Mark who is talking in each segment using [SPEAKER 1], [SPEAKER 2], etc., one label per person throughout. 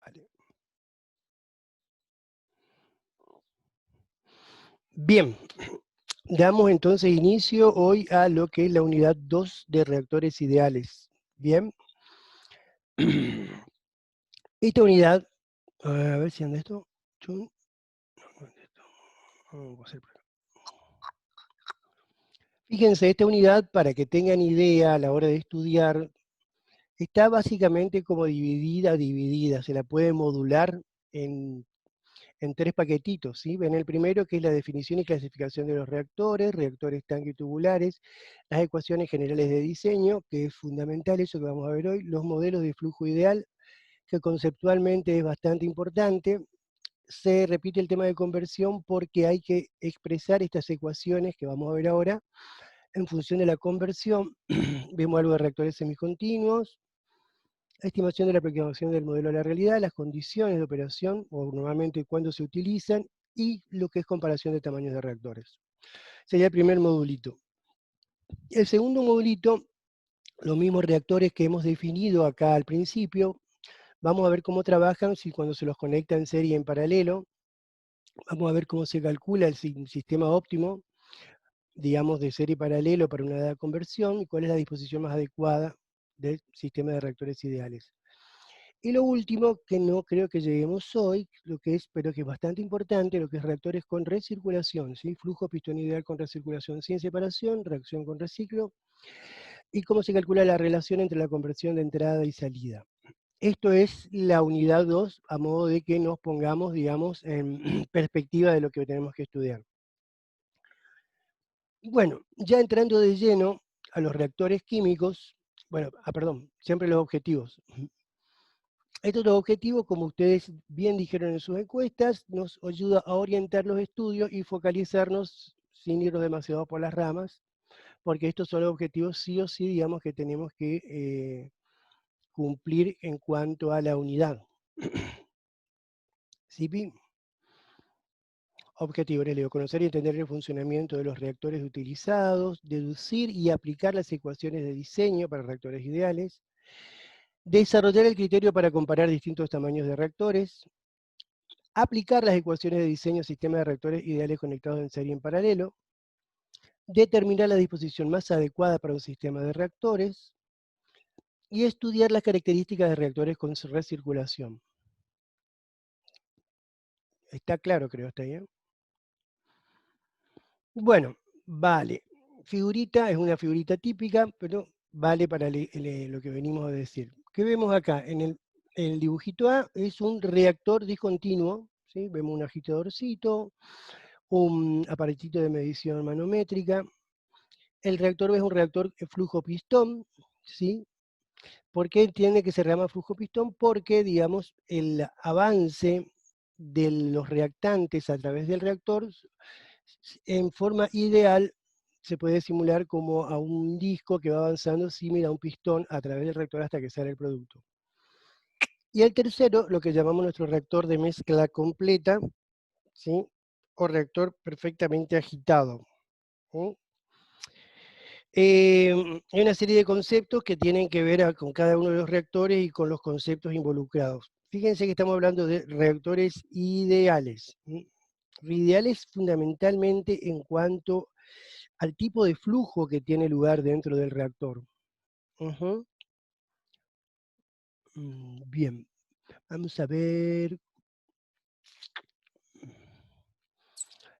[SPEAKER 1] Vale. Bien, damos entonces inicio hoy a lo que es la unidad 2 de reactores ideales. Bien. Esta unidad, a ver si anda esto. Chum. ¿Dónde está? Vamos a hacer por acá. Fíjense, esta unidad, para que tengan idea a la hora de estudiar, está básicamente como dividida, se la puede modular en tres paquetitos, ¿sí? Ven el primero, que es la definición y clasificación de los reactores, reactores tanque y tubulares, las ecuaciones generales de diseño, que es fundamental eso que vamos a ver hoy, los modelos de flujo ideal, que conceptualmente es bastante importante. Se repite el tema de conversión porque hay que expresar estas ecuaciones que vamos a ver ahora en función de la conversión. Vemos algo de reactores semicontinuos, estimación de la aproximación del modelo a la realidad, las condiciones de operación, o normalmente cuándo se utilizan, y lo que es comparación de tamaños de reactores. Sería el primer modulito. El segundo modulito, los mismos reactores que hemos definido acá al principio, vamos a ver cómo trabajan si cuando se los conecta en serie en paralelo, vamos a ver cómo se calcula el sistema óptimo, digamos, de serie paralelo para una dada conversión, y cuál es la disposición más adecuada del sistema de reactores ideales. Y lo último, que no creo que lleguemos hoy, lo que es, pero que es bastante importante, lo que es reactores con recirculación, ¿sí? Flujo pistón ideal con recirculación sin separación, reacción con reciclo, y cómo se calcula la relación entre la conversión de entrada y salida. Esto es la unidad 2, a modo de que nos pongamos, digamos, en perspectiva de lo que tenemos que estudiar. Bueno, ya entrando de lleno a los reactores químicos, bueno, perdón, siempre los objetivos. Estos dos objetivos, como ustedes bien dijeron en sus encuestas, nos ayuda a orientar los estudios y focalizarnos sin irnos demasiado por las ramas, porque estos son los objetivos sí o sí, digamos, que tenemos que cumplir en cuanto a la unidad. ¿Sí? Objetivo, les leo, conocer y entender el funcionamiento de los reactores utilizados, deducir y aplicar las ecuaciones de diseño para reactores ideales, desarrollar el criterio para comparar distintos tamaños de reactores, aplicar las ecuaciones de diseño sistema de reactores ideales conectados en serie en paralelo, determinar la disposición más adecuada para un sistema de reactores y estudiar las características de reactores con recirculación. Está claro, creo, está bien. Bueno, vale. Figurita es una figurita típica, pero vale para lo que venimos a decir. ¿Qué vemos acá? En el dibujito A es un reactor discontinuo, ¿sí? Vemos un agitadorcito, un aparatito de medición manométrica. El reactor B es un reactor flujo pistón, ¿sí? ¿Por qué tiene que se llama flujo pistón? Porque, digamos, el avance de los reactantes a través del reactor en forma ideal se puede simular como a un disco que va avanzando similar a un pistón a través del reactor hasta que sale el producto. Y el tercero, lo que llamamos nuestro reactor de mezcla completa, ¿sí? O reactor perfectamente agitado. ¿Sí? Hay una serie de conceptos que tienen que ver con cada uno de los reactores y con los conceptos involucrados. Fíjense que estamos hablando de reactores ideales. Ideales fundamentalmente en cuanto al tipo de flujo que tiene lugar dentro del reactor. Ujú. Bien, vamos a ver.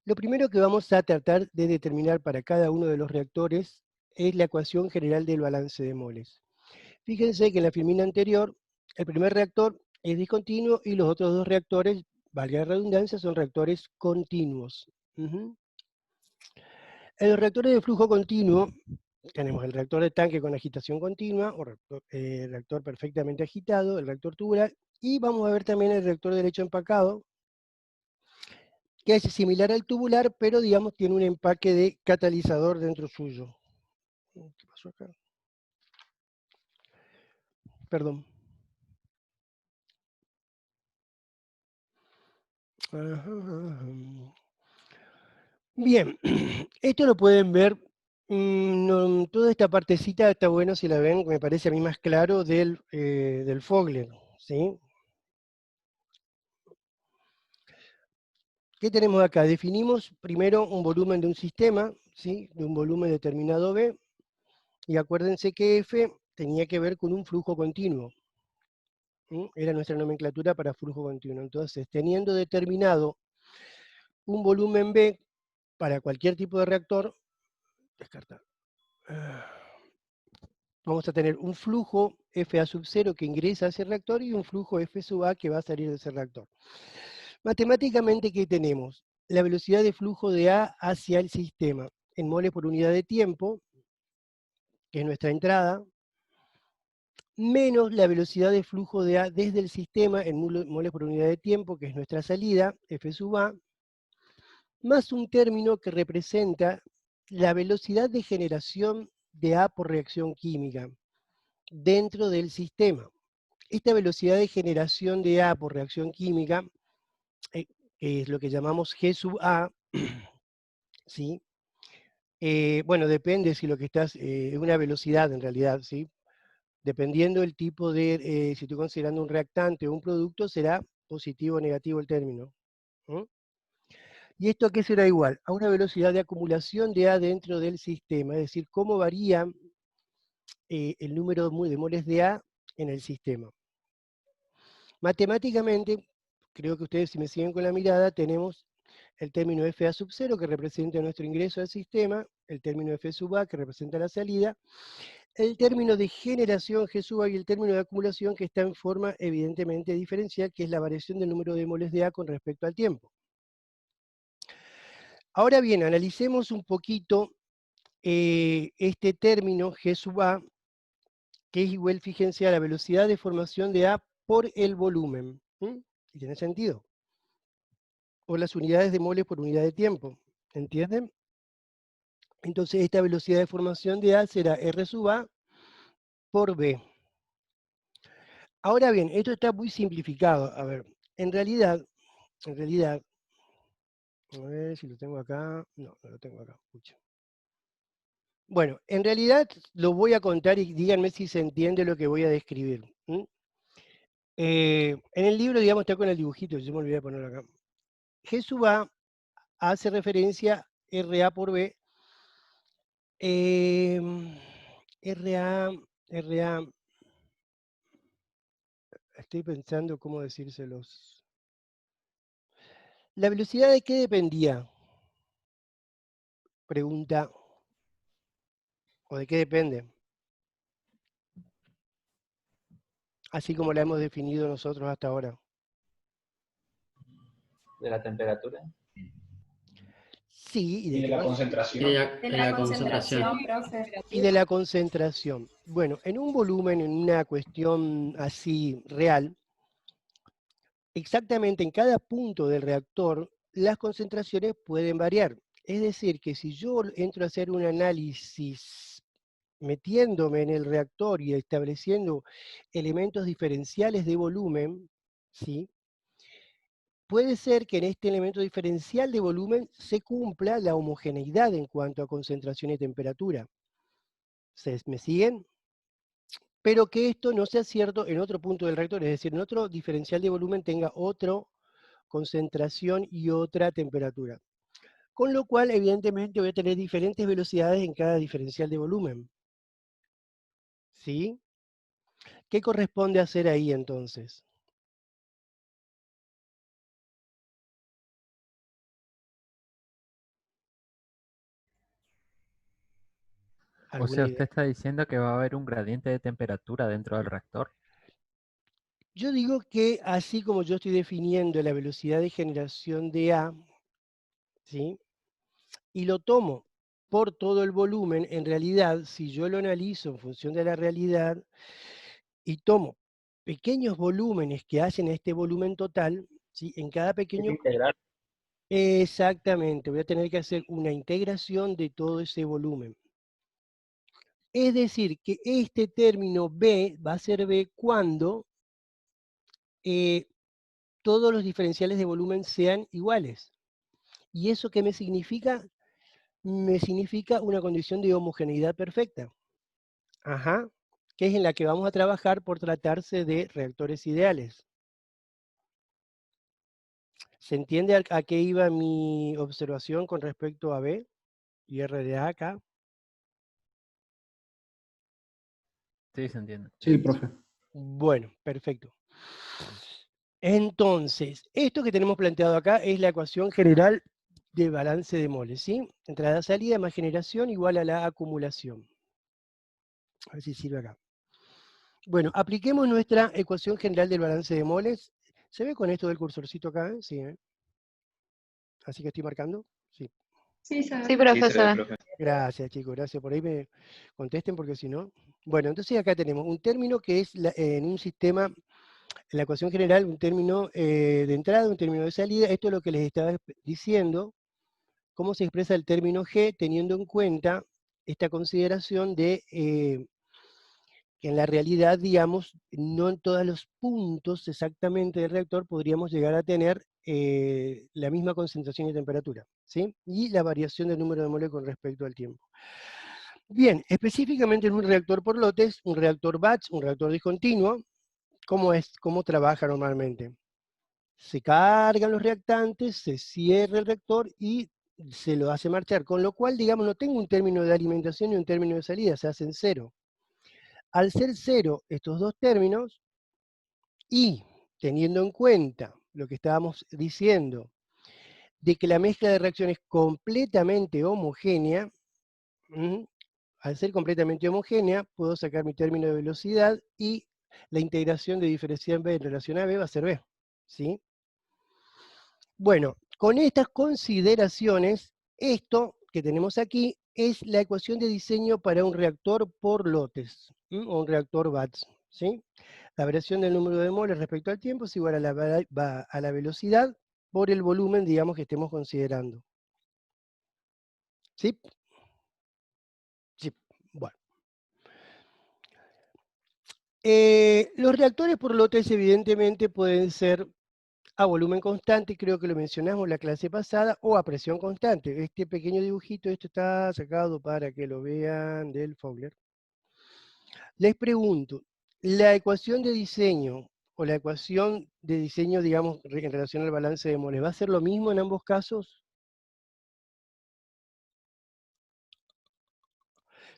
[SPEAKER 1] Lo primero que vamos a tratar de determinar para cada uno de los reactores es la ecuación general del balance de moles. Fíjense que en la filmina anterior, el primer reactor es discontinuo y los otros dos reactores, valga la redundancia, son reactores continuos. Ujú. En los reactores de flujo continuo, tenemos el reactor de tanque con agitación continua, o reactor perfectamente agitado, el reactor tubular, y vamos a ver también el reactor derecho empacado, que es similar al tubular, pero digamos tiene un empaque de catalizador dentro suyo. ¿Qué pasó acá? Perdón. Bien, esto lo pueden ver, toda esta partecita está bueno si la ven, me parece a mí más claro del Fogler, ¿sí? ¿Qué tenemos acá? Definimos primero un volumen de un sistema, ¿sí? De un volumen determinado B, y acuérdense que F tenía que ver con un flujo continuo. Era nuestra nomenclatura para flujo continuo. Entonces, teniendo determinado un volumen B para cualquier tipo de reactor, descartar. Vamos a tener un flujo FA sub 0 que ingresa a ese reactor y un flujo F sub A que va a salir de ese reactor. Matemáticamente, ¿qué tenemos? La velocidad de flujo de A hacia el sistema en moles por unidad de tiempo, que es nuestra entrada, menos la velocidad de flujo de A desde el sistema en moles por unidad de tiempo, que es nuestra salida, F sub A, más un término que representa la velocidad de generación de A por reacción química dentro del sistema. Esta velocidad de generación de A por reacción química, que es lo que llamamos G sub A, ¿sí? Bueno, depende si lo que estás, es una velocidad en realidad, ¿sí? Dependiendo del tipo de, si estoy considerando un reactante o un producto, será positivo o negativo el término. ¿Y esto a qué será igual? A una velocidad de acumulación de A dentro del sistema, es decir, cómo varía el número de moles de A en el sistema. Matemáticamente, creo que ustedes si me siguen con la mirada, tenemos el término FA sub 0 que representa nuestro ingreso al sistema, el término F sub A que representa la salida, el término de generación G sub A y el término de acumulación que está en forma evidentemente diferencial, que es la variación del número de moles de A con respecto al tiempo. Ahora bien, analicemos un poquito este término G sub A, que es igual, fíjense, a la velocidad de formación de A por el volumen. ¿Y tiene sentido? O las unidades de moles por unidad de tiempo. ¿Entienden? Entonces, esta velocidad de formación de A será R sub A por B. Ahora bien, esto está muy simplificado. A ver, en realidad, a ver si lo tengo acá. No, no lo tengo acá. Pucha. Bueno, en realidad lo voy a contar y díganme si se entiende lo que voy a describir. En el libro, digamos, está con el dibujito, yo me olvidé de ponerlo acá. G sub A hace referencia RA por B. RA, RA, estoy pensando cómo decírselos. ¿La velocidad de qué dependía? Pregunta. ¿O de qué depende? Así como la hemos definido nosotros hasta ahora.
[SPEAKER 2] De la temperatura.
[SPEAKER 1] Sí,
[SPEAKER 3] y de la concentración.
[SPEAKER 4] De la concentración, profe.
[SPEAKER 1] y de la concentración. Bueno, en un volumen, en una cuestión así real, exactamente en cada punto del reactor, las concentraciones pueden variar. Es decir, que si yo entro a hacer un análisis metiéndome en el reactor y estableciendo elementos diferenciales de volumen, ¿sí? Puede ser que en este elemento diferencial de volumen se cumpla la homogeneidad en cuanto a concentración y temperatura. ¿Me siguen? Pero que esto no sea cierto en otro punto del reactor, es decir, en otro diferencial de volumen tenga otra concentración y otra temperatura. Con lo cual, evidentemente, voy a tener diferentes velocidades en cada diferencial de volumen. ¿Sí? ¿Qué corresponde hacer ahí entonces?
[SPEAKER 5] O
[SPEAKER 1] ¿Alguna
[SPEAKER 5] sea,
[SPEAKER 1] idea?
[SPEAKER 5] usted está diciendo que va a haber un gradiente de temperatura dentro del reactor.
[SPEAKER 1] Yo digo que así como yo estoy definiendo la velocidad de generación de A, ¿sí? Y lo tomo por todo el volumen, en realidad, si yo lo analizo en función de la realidad y tomo pequeños volúmenes que hacen este volumen total, ¿sí? En cada
[SPEAKER 2] Es
[SPEAKER 1] pequeño...
[SPEAKER 2] integral.
[SPEAKER 1] Exactamente, voy a tener que hacer una integración de todo ese volumen. Es decir, que este término B va a ser B cuando todos los diferenciales de volumen sean iguales. ¿Y eso qué me significa? Me significa una condición de homogeneidad perfecta. Ajá, que es en la que vamos a trabajar por tratarse de reactores ideales. ¿Se entiende a qué iba mi observación con respecto a B y R de A acá?
[SPEAKER 5] Sí, se entiende.
[SPEAKER 2] Sí, profe.
[SPEAKER 1] Bueno, perfecto. Entonces, esto que tenemos planteado acá es la ecuación general de balance de moles, ¿sí? Entrada-salida más generación igual a la acumulación. A ver si sirve acá. Bueno, apliquemos nuestra ecuación general del balance de moles. ¿Se ve con esto del cursorcito acá? Sí, ¿eh? Así que estoy marcando. Sí.
[SPEAKER 4] Sí, se ve.
[SPEAKER 3] Sí, profesor.
[SPEAKER 1] Gracias, chicos, gracias. Por ahí me contesten porque si no... Bueno, entonces acá tenemos un término que es en un sistema, en la ecuación general, un término de entrada, un término de salida. Esto es lo que les estaba diciendo, cómo se expresa el término G teniendo en cuenta esta consideración de que en la realidad, digamos, no en todos los puntos exactamente del reactor podríamos llegar a tener la misma concentración y temperatura, ¿sí? Y la variación del número de moles con respecto al tiempo. Bien, específicamente en un reactor por lotes, un reactor batch, un reactor discontinuo, ¿cómo trabaja normalmente? Se cargan los reactantes, se cierra el reactor y se lo hace marchar, con lo cual, digamos, no tengo un término de alimentación y un término de salida, se hacen cero. Al ser cero estos dos términos, y teniendo en cuenta lo que estábamos diciendo, de que la mezcla de reacciones es completamente homogénea, al ser completamente homogénea, puedo sacar mi término de velocidad y la integración de diferencial B en relación a B va a ser B, ¿sí? Bueno, con estas consideraciones, esto que tenemos aquí es la ecuación de diseño para un reactor por lotes, o un reactor batch, ¿sí? La variación del número de moles respecto al tiempo es igual a la velocidad por el volumen, digamos, que estemos considerando. ¿Sí? Sí, bueno. Los reactores por lotes evidentemente pueden ser a volumen constante, creo que lo mencionamos la clase pasada, o a presión constante. Este pequeño dibujito, esto está sacado para que lo vean del Fowler. Les pregunto, la ecuación de diseño, o la ecuación de diseño, digamos, en relación al balance de moles, ¿va a ser lo mismo en ambos casos?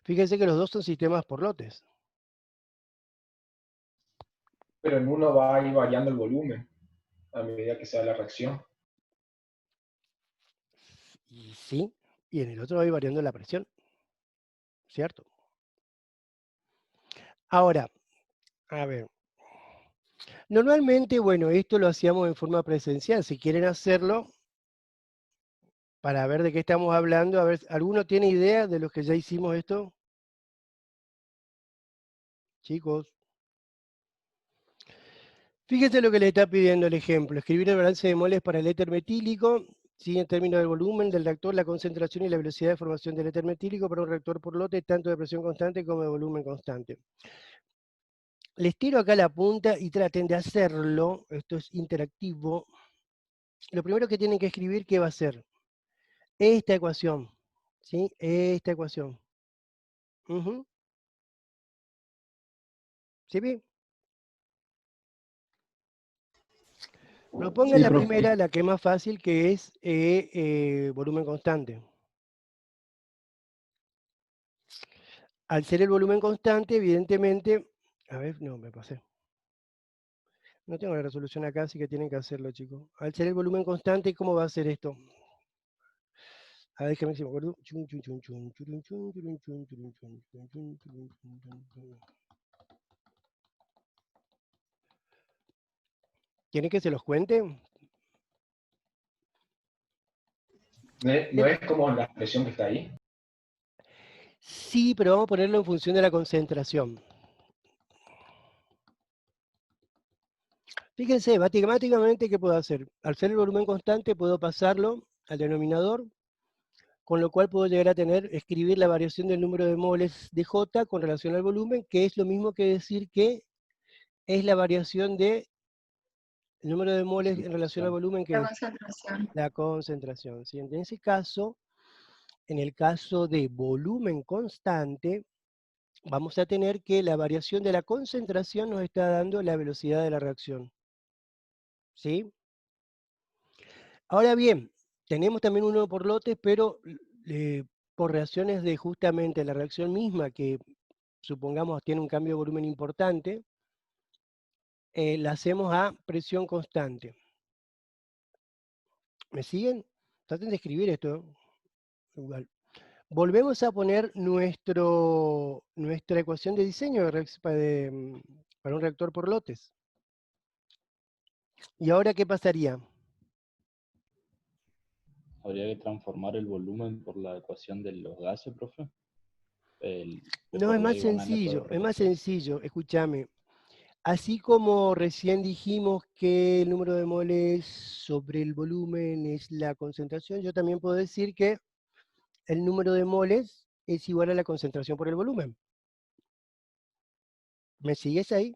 [SPEAKER 1] Fíjense que los dos son sistemas por lotes.
[SPEAKER 2] Pero en uno va a ir variando el volumen a medida que sea la reacción.
[SPEAKER 1] Y sí, y en el otro va a ir variando la presión, ¿cierto? Ahora, a ver. Normalmente, bueno, esto lo hacíamos en forma presencial. Si quieren hacerlo, para ver de qué estamos hablando, a ver, ¿alguno tiene idea de los que ya hicimos esto? Chicos. Fíjense lo que le está pidiendo el ejemplo. Escribir el balance de moles para el éter metílico, ¿sí? En términos del volumen del reactor, la concentración y la velocidad de formación del éter metílico para un reactor por lote, tanto de presión constante como de volumen constante. Les tiro acá la punta y traten de hacerlo. Esto es interactivo. Lo primero que tienen que escribir, ¿qué va a ser? Esta ecuación. ¿Sí? Esta ecuación. ¿Sí ve? Propongan
[SPEAKER 2] Sí,
[SPEAKER 1] la
[SPEAKER 2] profe.
[SPEAKER 1] primera, la que es más fácil, que es volumen constante. Al ser el volumen constante, evidentemente... A ver, no, me pasé. No tengo la resolución acá, así que tienen que hacerlo, chicos. Al ser el volumen constante, ¿cómo va a ser esto? A ver, déjame si me acuerdo. ¿Quieren que se los cuente?
[SPEAKER 2] ¿No es como la expresión que está ahí?
[SPEAKER 1] Sí, pero vamos a ponerlo en función de la concentración. Fíjense, matemáticamente, ¿qué puedo hacer? Al ser el volumen constante, puedo pasarlo al denominador, con lo cual puedo llegar a escribir la variación del número de moles de J con relación al volumen, que es lo mismo que decir que es la variación del número de moles en relación al volumen, que
[SPEAKER 4] La
[SPEAKER 1] es
[SPEAKER 4] concentración.
[SPEAKER 1] la concentración. ¿Sí? En ese caso, en el caso de volumen constante, vamos a tener que la variación de la concentración nos está dando la velocidad de la reacción. ¿Sí? Ahora bien, tenemos también uno por lotes, pero por reacciones de justamente la reacción misma, que supongamos tiene un cambio de volumen importante, la hacemos a presión constante. ¿Me siguen? Traten de escribir esto. Igual. Volvemos a poner nuestra ecuación de diseño para un reactor por lotes. ¿Y ahora qué pasaría?
[SPEAKER 3] ¿Habría que transformar el volumen por la ecuación de los gases, profe?
[SPEAKER 1] No,
[SPEAKER 3] por
[SPEAKER 1] es
[SPEAKER 3] la
[SPEAKER 1] más
[SPEAKER 3] diagonal de
[SPEAKER 1] sencillo, es más
[SPEAKER 3] relación.
[SPEAKER 1] sencillo, escúchame. Así como recién dijimos que el número de moles sobre el volumen es la concentración, yo también puedo decir que el número de moles es igual a la concentración por el volumen. ¿Me sigues ahí?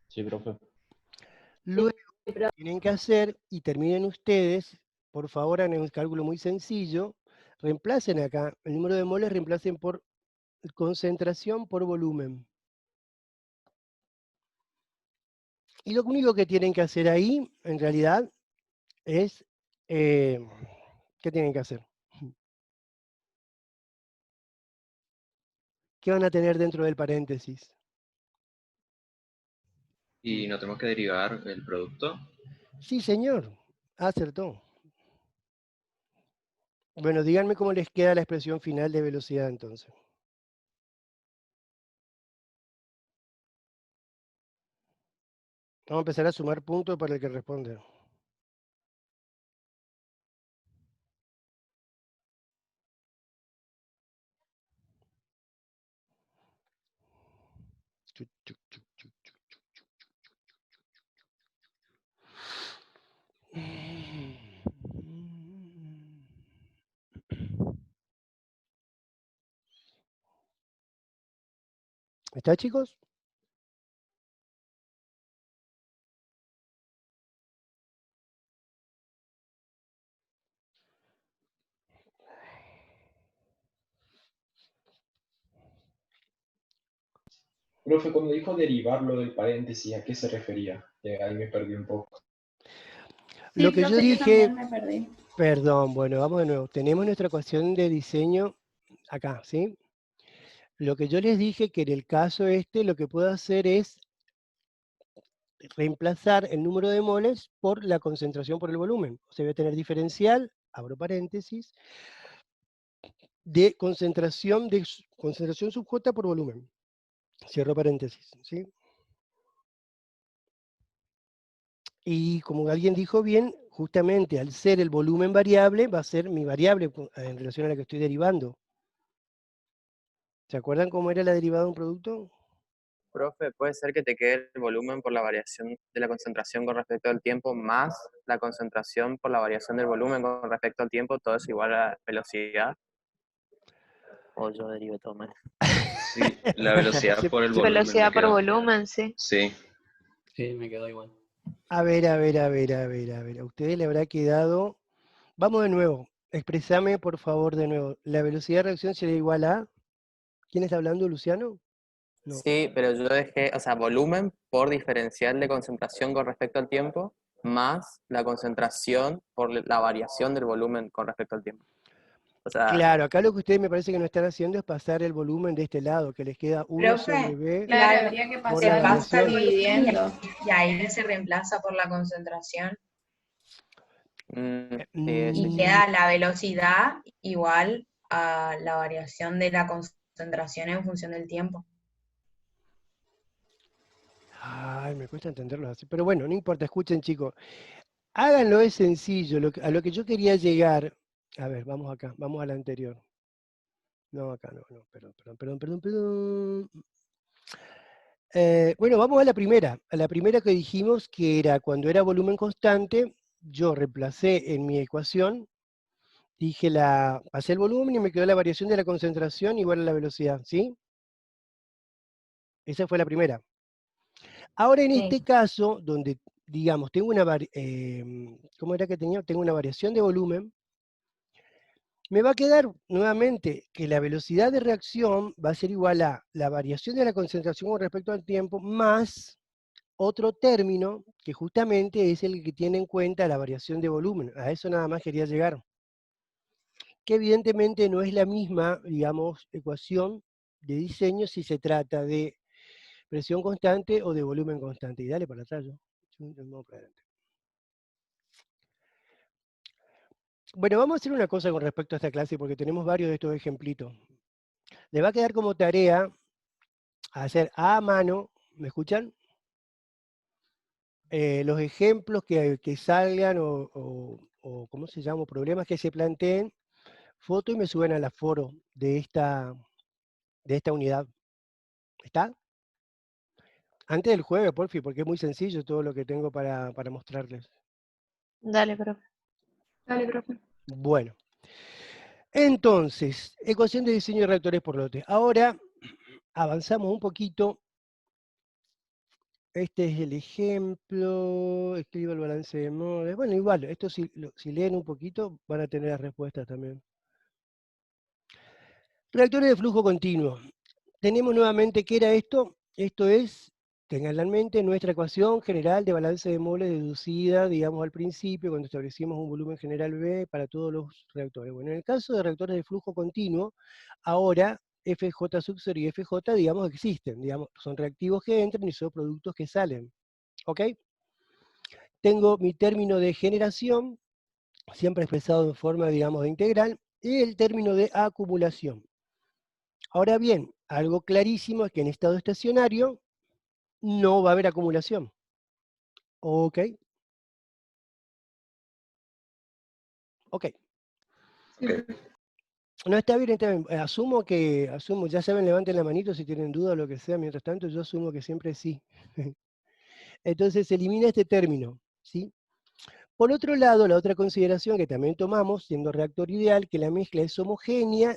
[SPEAKER 3] Sí, profe.
[SPEAKER 1] Luego tienen que hacer, y terminen ustedes, por favor hagan un cálculo muy sencillo, reemplacen acá, el número de moles reemplacen por concentración por volumen. Y lo único que tienen que hacer ahí, en realidad, es, ¿qué tienen que hacer? ¿Qué van a tener dentro del paréntesis?
[SPEAKER 6] ¿Y no tenemos que derivar el producto?
[SPEAKER 1] Sí, señor, acertó. Bueno, díganme cómo les queda la expresión final de velocidad entonces. Vamos a empezar a sumar puntos para el que responde. ¿Está, chicos?
[SPEAKER 2] Profe, cuando dijo derivarlo del paréntesis, ¿a qué se refería? Ahí me perdí un poco.
[SPEAKER 1] Lo
[SPEAKER 4] Sí,
[SPEAKER 1] que yo
[SPEAKER 4] profe, yo
[SPEAKER 1] dije,
[SPEAKER 4] también me perdí.
[SPEAKER 1] perdón, bueno, vamos de nuevo. Tenemos nuestra ecuación de diseño acá, ¿sí? Lo que yo les dije que en el caso este lo que puedo hacer es reemplazar el número de moles por la concentración por el volumen. O sea, voy a tener diferencial, abro paréntesis, de concentración sub J por volumen. Cierro paréntesis, ¿sí? Y como alguien dijo bien, justamente al ser el volumen variable, va a ser mi variable en relación a la que estoy derivando. ¿Se acuerdan cómo era la derivada de un producto?
[SPEAKER 7] Profe, puede ser que te quede el volumen por la variación de la concentración con respecto al tiempo más la concentración por la variación del volumen con respecto al tiempo, todo es igual a velocidad. O yo derivo todo mal.
[SPEAKER 6] Sí, la velocidad por el volumen.
[SPEAKER 8] Velocidad por volumen, sí.
[SPEAKER 6] Sí.
[SPEAKER 9] Sí, me quedó igual.
[SPEAKER 1] A ver. A ustedes le habrá quedado... Vamos de nuevo. Expresame, por favor, de nuevo. La velocidad de reacción sería igual a... ¿Quién está hablando, Luciano? No.
[SPEAKER 7] Sí, pero yo dejé, o sea, volumen por diferencial de concentración con respecto al tiempo, más la concentración por la variación del volumen con respecto al tiempo. O sea,
[SPEAKER 1] Claro, acá lo que ustedes me parece que no están haciendo es pasar el volumen de este lado, que les queda 1 sobre
[SPEAKER 8] Profe,
[SPEAKER 1] B
[SPEAKER 4] Claro,
[SPEAKER 8] claro,
[SPEAKER 4] habría que
[SPEAKER 1] por
[SPEAKER 8] se
[SPEAKER 1] la
[SPEAKER 4] pasar
[SPEAKER 8] pasa
[SPEAKER 1] variación.
[SPEAKER 4] dividiendo.
[SPEAKER 8] y ahí se reemplaza por la concentración y
[SPEAKER 7] sí.
[SPEAKER 8] queda la velocidad igual a la variación de la concentración en función del tiempo.
[SPEAKER 1] Ay, me cuesta entenderlo así. Pero bueno, no importa, escuchen, chicos. Háganlo, es sencillo. A lo que yo quería llegar... A ver, vamos acá, vamos a la anterior. No, acá no, perdón. Bueno, vamos a la primera que dijimos que era cuando era volumen constante, yo reemplacé en mi ecuación, pasé el volumen y me quedó la variación de la concentración igual a la velocidad, ¿sí? Esa fue la primera. Ahora en este caso, donde, digamos, tengo una ¿cómo era que tenía? Tengo una variación de volumen, me va a quedar nuevamente que la velocidad de reacción va a ser igual a la variación de la concentración con respecto al tiempo más otro término que justamente es el que tiene en cuenta la variación de volumen. A eso nada más quería llegar. Que evidentemente no es la misma, digamos, ecuación de diseño si se trata de presión constante o de volumen constante. Y dale para atrás, vamos para adelante. Bueno, vamos a hacer una cosa con respecto a esta clase, porque tenemos varios de estos ejemplitos. Le va a quedar como tarea hacer a mano, ¿me escuchan? Los ejemplos que salgan o ¿cómo se llama? Problemas que se planteen, foto y me suben al aforo de esta unidad. ¿Está? Antes del jueves, porfi, porque es muy sencillo todo lo que tengo para mostrarles.
[SPEAKER 4] Dale, profe.
[SPEAKER 8] Dale, profe.
[SPEAKER 1] Bueno. Entonces, ecuación de diseño de reactores por lotes. Ahora avanzamos un poquito. Este es el ejemplo. Escribo el balance de moles. Bueno, igual, esto si leen un poquito van a tener las respuestas también. Reactores de flujo continuo. Tenemos nuevamente, ¿qué era esto? Esto es, tenganla en mente, nuestra ecuación general de balance de moles deducida, digamos, al principio, cuando establecimos un volumen general B para todos los reactores. Bueno, en el caso de reactores de flujo continuo, ahora FJ sub 0 y FJ, digamos, existen, digamos, son reactivos que entran y son productos que salen. ¿Ok? Tengo mi término de generación, siempre expresado en forma, digamos, de integral, y el término de acumulación. Ahora bien, algo clarísimo es que en estado estacionario no va a haber acumulación. ¿Ok? Ok. No está bien, está bien. Asumo, ya saben, levanten la manito si tienen duda o lo que sea, mientras tanto yo asumo que siempre sí. Entonces se elimina este término, ¿sí? Por otro lado, la otra consideración que también tomamos, siendo reactor ideal, que la mezcla es homogénea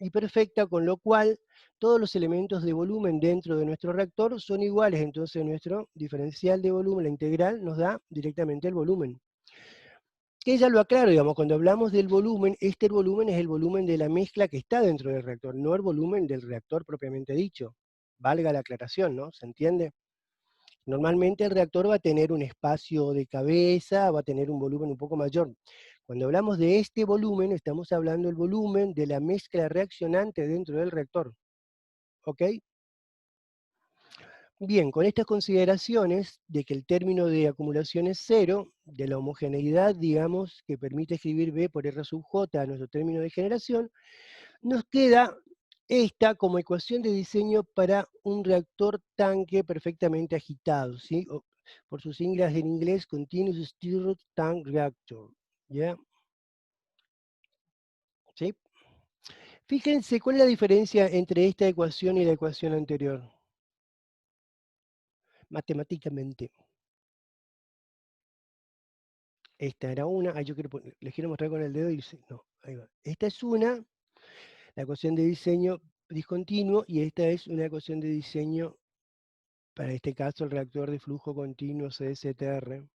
[SPEAKER 1] y perfecta, con lo cual todos los elementos de volumen dentro de nuestro reactor son iguales, entonces nuestro diferencial de volumen, la integral, nos da directamente el volumen. Que ya lo aclaro, digamos, cuando hablamos del volumen, este volumen es el volumen de la mezcla que está dentro del reactor, no el volumen del reactor propiamente dicho. Valga la aclaración, ¿no? ¿Se entiende? Normalmente el reactor va a tener un espacio de cabeza, va a tener un volumen un poco mayor. Cuando hablamos de este volumen, estamos hablando del volumen de la mezcla reaccionante dentro del reactor. ¿Ok? Bien, con estas consideraciones de que el término de acumulación es cero, de la homogeneidad, digamos, que permite escribir B por R sub J a nuestro término de generación, nos queda esta como ecuación de diseño para un reactor tanque perfectamente agitado, ¿sí? O, por sus siglas en inglés, Continuous Stirred Tank Reactor. ¿Ya? ¿Sí? Fíjense, ¿cuál es la diferencia entre esta ecuación y la ecuación anterior? Matemáticamente. Esta era una, yo les quiero mostrar con el dedo y no, ahí va. Esta es una, la ecuación de diseño discontinuo, y esta es una ecuación de diseño, para este caso, el reactor de flujo continuo CSTR.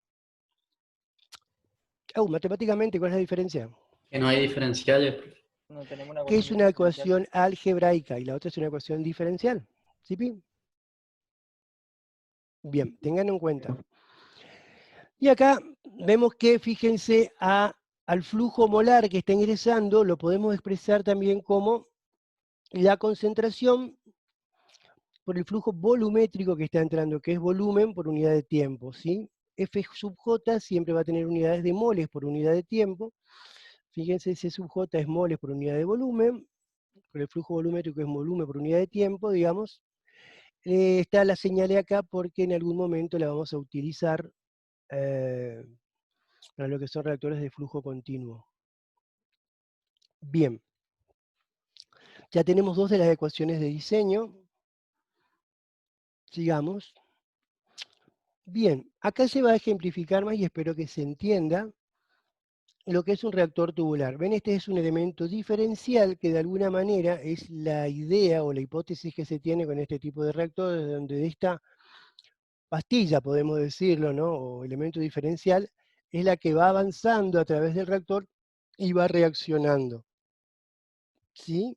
[SPEAKER 1] Matemáticamente, ¿cuál es la diferencia?
[SPEAKER 9] Que no hay diferenciales.
[SPEAKER 3] No tenemos una
[SPEAKER 1] Que es una
[SPEAKER 3] diferencial.
[SPEAKER 1] ecuación algebraica y la otra es una ecuación diferencial. ¿Sí, Pi? Bien, tengan en cuenta. Y acá vemos que, fíjense, al flujo molar que está ingresando lo podemos expresar también como la concentración por el flujo volumétrico que está entrando, que es volumen por unidad de tiempo, ¿sí? F sub J siempre va a tener unidades de moles por unidad de tiempo. Fíjense, C sub J es moles por unidad de volumen, por el flujo volumétrico es volumen por unidad de tiempo, digamos. La señalé acá porque en algún momento la vamos a utilizar para lo que son reactores de flujo continuo. Bien. Ya tenemos dos de las ecuaciones de diseño. Sigamos. Bien, acá se va a ejemplificar más y espero que se entienda lo que es un reactor tubular. Ven, este es un elemento diferencial que de alguna manera es la idea o la hipótesis que se tiene con este tipo de reactores, donde de esta pastilla, podemos decirlo, ¿no? O elemento diferencial, es la que va avanzando a través del reactor y va reaccionando. ¿Sí?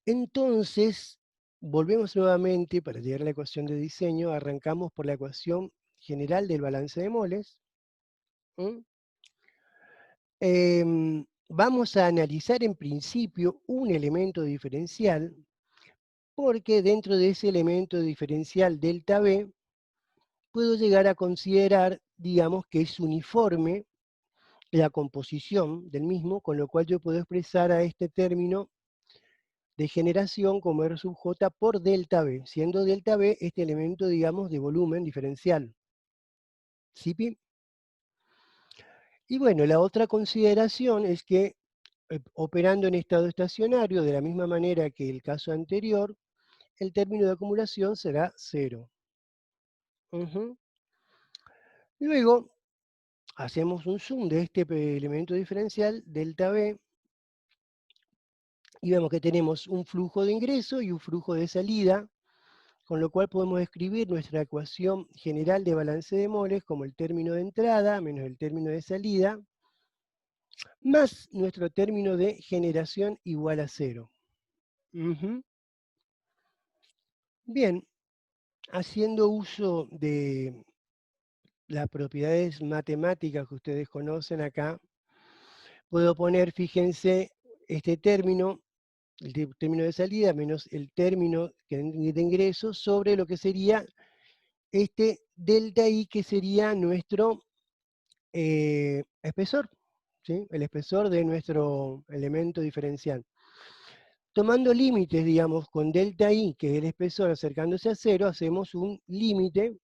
[SPEAKER 1] Entonces, Volvemos nuevamente para llegar a la ecuación de diseño, arrancamos por la ecuación general del balance de moles. Vamos a analizar en principio un elemento diferencial, porque dentro de ese elemento diferencial delta B, puedo llegar a considerar, digamos, que es uniforme la composición del mismo, con lo cual yo puedo expresar a este término de generación como R sub J por delta B, siendo delta B este elemento, digamos, de volumen diferencial. ¿Sí, Pi? Y bueno, la otra consideración es que operando en estado estacionario, de la misma manera que el caso anterior, el término de acumulación será 0. Luego, hacemos un zoom de este elemento diferencial, delta B, y vemos que tenemos un flujo de ingreso y un flujo de salida, con lo cual podemos escribir nuestra ecuación general de balance de moles como el término de entrada menos el término de salida, más nuestro término de generación igual a 0. Bien, haciendo uso de las propiedades matemáticas que ustedes conocen acá, puedo poner, fíjense, este término, el término de salida menos el término de ingreso sobre lo que sería este delta I, que sería nuestro espesor, ¿sí? El espesor de nuestro elemento diferencial. Tomando límites, digamos, con delta I, que es el espesor acercándose a 0, hacemos un límite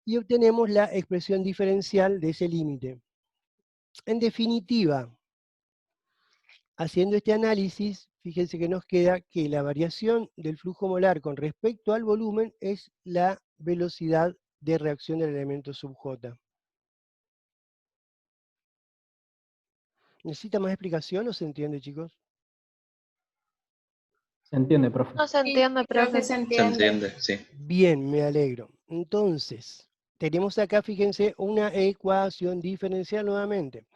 [SPEAKER 1] y obtenemos la expresión diferencial de ese límite. En definitiva, haciendo este análisis, fíjense que nos queda que la variación del flujo molar con respecto al volumen es la velocidad de reacción del elemento sub J. ¿Necesita más explicación o se entiende, chicos?
[SPEAKER 9] Se entiende, profe.
[SPEAKER 4] No se entiende,
[SPEAKER 10] Creo
[SPEAKER 4] profe.
[SPEAKER 10] que se
[SPEAKER 6] Se
[SPEAKER 10] entiende.
[SPEAKER 6] entiende, sí.
[SPEAKER 1] Bien, me alegro. Entonces, tenemos acá, fíjense, una ecuación diferencial nuevamente,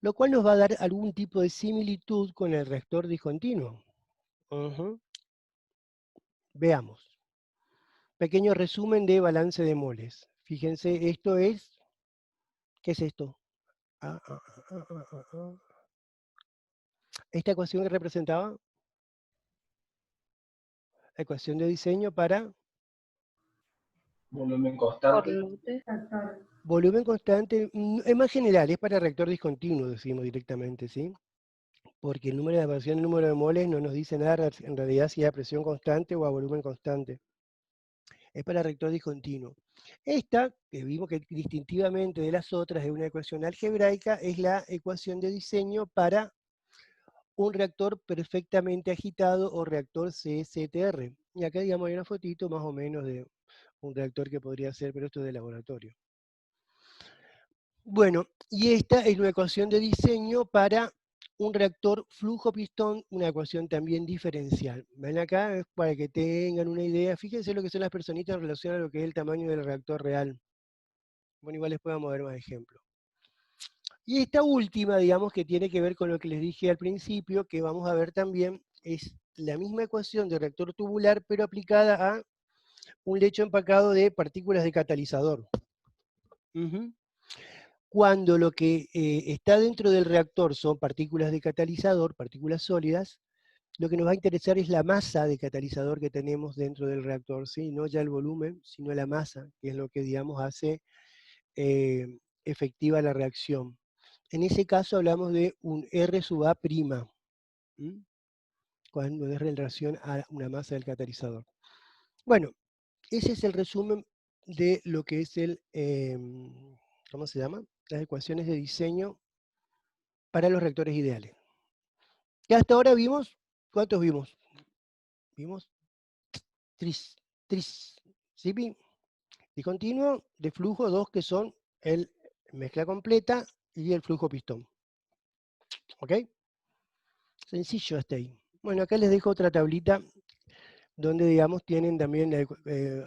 [SPEAKER 1] lo cual nos va a dar algún tipo de similitud con el reactor discontinuo. Veamos. Pequeño resumen de balance de moles. Fíjense, esto es... ¿Qué es esto? Esta ecuación que representaba, ecuación de diseño para
[SPEAKER 2] Volumen
[SPEAKER 4] Por
[SPEAKER 2] constante.
[SPEAKER 4] Lute.
[SPEAKER 1] volumen constante, es más general, es para reactor discontinuo, decimos directamente, ¿sí? Porque el número de variación, el número de moles no nos dice nada en realidad si es a presión constante o a volumen constante. Es para reactor discontinuo. Esta, que vimos que distintivamente de las otras es una ecuación algebraica, es la ecuación de diseño para un reactor perfectamente agitado o reactor CSTR. Y acá, digamos, hay una fotito más o menos de un reactor que podría ser, pero esto es de laboratorio. Bueno, y esta es una ecuación de diseño para un reactor flujo-pistón, una ecuación también diferencial. Ven acá, es para que tengan una idea. Fíjense lo que son las personitas en relación a lo que es el tamaño del reactor real. Bueno, igual les podemos ver más ejemplos. Y esta última, digamos, que tiene que ver con lo que les dije al principio, que vamos a ver también, es la misma ecuación de reactor tubular, pero aplicada a un lecho empacado de partículas de catalizador. Cuando lo que está dentro del reactor son partículas de catalizador, partículas sólidas, lo que nos va a interesar es la masa de catalizador que tenemos dentro del reactor, ¿sí? No ya el volumen, sino la masa, que es lo que, digamos, hace efectiva la reacción. En ese caso hablamos de un R sub A', cuando es en relación a una masa del catalizador. Bueno, ese es el resumen de lo que es el, ¿cómo se llama? Las ecuaciones de diseño para los reactores ideales. Y hasta ahora vimos, ¿cuántos vimos? Vimos tres, ¿sí? Discontinuo, de flujo, dos que son el mezcla completa y el flujo pistón. ¿Ok? Sencillo hasta ahí. Bueno, acá les dejo otra tablita donde, digamos, tienen también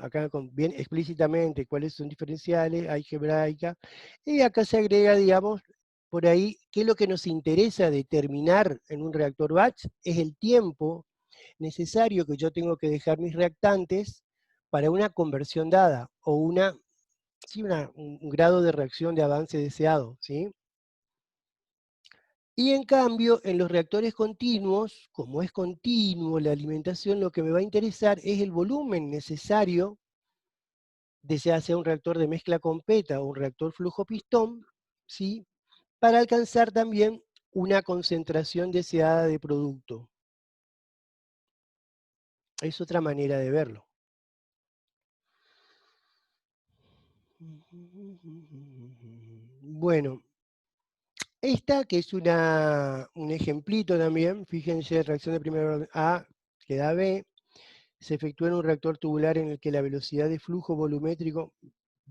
[SPEAKER 1] acá bien explícitamente cuáles son diferenciales, algebraica, y acá se agrega, digamos, por ahí, qué es lo que nos interesa determinar en un reactor batch, es el tiempo necesario que yo tengo que dejar mis reactantes para una conversión dada, o un grado de reacción de avance deseado, ¿sí? Y en cambio, en los reactores continuos, como es continuo la alimentación, lo que me va a interesar es el volumen necesario, ya sea un reactor de mezcla con PETA o un reactor flujo-pistón, ¿sí? Para alcanzar también una concentración deseada de producto. Es otra manera de verlo. Bueno, esta que es un ejemplito también, fíjense, reacción de primer orden A que da B, se efectúa en un reactor tubular en el que la velocidad de flujo volumétrico,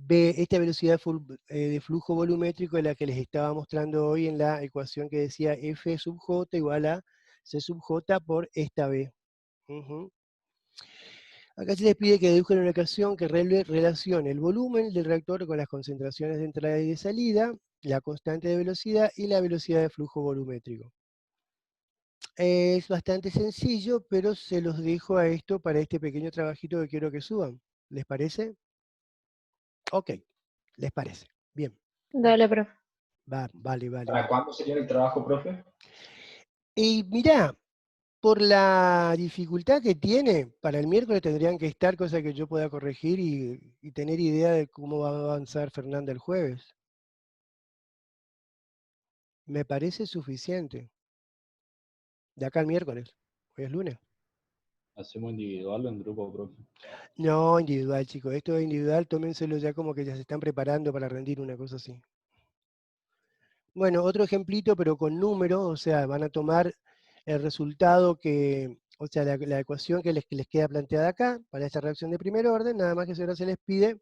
[SPEAKER 1] esta velocidad de flujo volumétrico es la que les estaba mostrando hoy en la ecuación que decía F sub J igual a C sub J por esta B. Acá se les pide que deduzcan una ecuación que relacione el volumen del reactor con las concentraciones de entrada y de salida, la constante de velocidad y la velocidad de flujo volumétrico. Es bastante sencillo, pero se los dejo a esto para este pequeño trabajito que quiero que suban. ¿Les parece? Ok, ¿les parece? Bien.
[SPEAKER 4] Dale, profe.
[SPEAKER 1] Vale.
[SPEAKER 2] ¿Para cuándo sería el trabajo, profe?
[SPEAKER 1] Y mirá, por la dificultad que tiene, para el miércoles tendrían que estar, cosa que yo pueda corregir y tener idea de cómo va a avanzar Fernanda el jueves. Me parece suficiente. De acá al miércoles. Hoy es lunes.
[SPEAKER 3] ¿Hacemos individual o en grupo, profe?
[SPEAKER 1] No, individual, chicos. Esto es individual, tómenselo ya como que ya se están preparando para rendir una cosa así. Bueno, otro ejemplito, pero con números, o sea, van a tomar el resultado que, o sea, la ecuación que les queda planteada acá, para esta reacción de primer orden, nada más que ahora se les pide